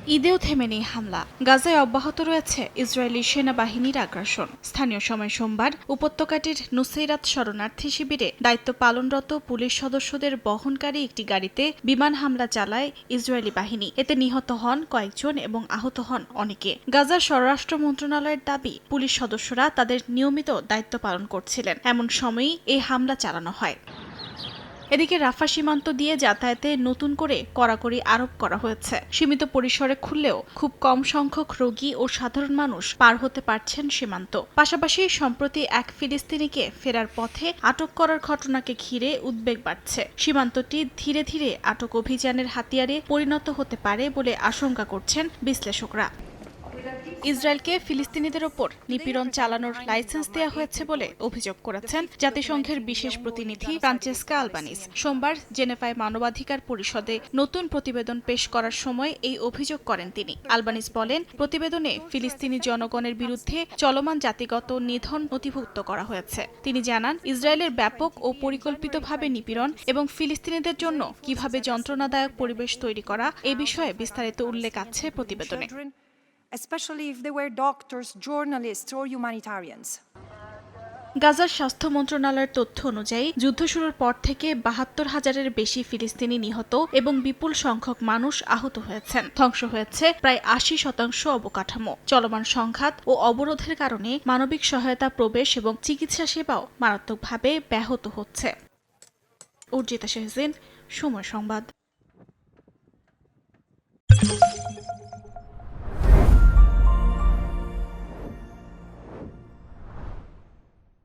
ঈদেও থেমেনি হামলা। গাজায় অব্যাহত রয়েছে ইসরায়েলি সেনাবাহিনীর আগ্রাসন। স্থানীয় সময় সোমবার উপত্যকাটির নুসৈরাত শরণার্থী শিবিরে দায়িত্ব পালনরত পুলিশ সদস্যদের বহনকারী একটি গাড়িতে বিমান হামলা চালায় ইসরায়েলি বাহিনী। এতে নিহত হন কয়েকজন এবং আহত হন অনেকে। গাজার স্বরাষ্ট্র মন্ত্রণালয়ের দাবি, পুলিশ সদস্যরা তাদের নিয়মিত দায়িত্ব পালন করছিলেন, এমন সময়ই এই হামলা চালানো হয়। এদিকে রাফা সীমান্ত দিয়ে যাতায়াতে নতুন করে কড়াকড়ি আরোপ করা হয়েছে। সীমিত পরিসরে খুললেও খুব কম সংখ্যক রোগী ও সাধারণ মানুষ পার হতে পারছেন সীমান্ত। পাশাপাশি সম্প্রতি এক ফিলিস্তিনিকে ফেরার পথে আটক করার ঘটনাকে ঘিরে উদ্বেগ বাড়ছে। সীমান্তটি ধীরে ধীরে আটক অভিযানের হাতিয়ারে পরিণত হতে পারে বলে আশঙ্কা করছেন বিশ্লেষকরা। ইসরায়েলকে ফিলিস্তিনিদের ওপর নিপীড়ন চালানোর লাইসেন্স দেওয়া হয়েছে বলে অভিযোগ করেছেন জাতিসংঘের বিশেষ প্রতিনিধি ফ্রান্সেসকা আলবানিস। সোমবার জেনেভায় মানবাধিকার পরিষদে নতুন প্রতিবেদন পেশ করার সময় এই অভিযোগ করেন তিনি। আলবানিস বলেন, প্রতিবেদনে ফিলিস্তিনি জনগণের বিরুদ্ধে চলমান জাতিগত নিধন নথিভুক্ত করা হয়েছে। তিনি জানান, ইসরায়েলের ব্যাপক ও পরিকল্পিতভাবে নিপীড়ন এবং ফিলিস্তিনিদের জন্য কিভাবে যন্ত্রণাদায়ক পরিবেশ তৈরি করা এ বিষয়ে বিস্তারিত উল্লেখ আছে প্রতিবেদনে। Especially if they were doctors, journalists or humanitarians. গাজার স্বাস্থ্য মন্ত্রণালয়ের তথ্য অনুযায়ী যুদ্ধ শুরুর পর থেকে ৭২,০০০-এর বেশি ফিলিস্তিনি নিহত এবং বিপুল সংখ্যক মানুষ আহত হয়েছেন। ধ্বংস হয়েছে প্রায় ৮০% অবকাঠামো। চলমান সংঘাত ও অবরোধের কারণে মানবিক সহায়তা প্রবেশ এবং চিকিৎসা সেবাও মারাত্মকভাবে ব্যাহত হচ্ছে। অর্জিতা শাহজিন, সময় সংবাদ।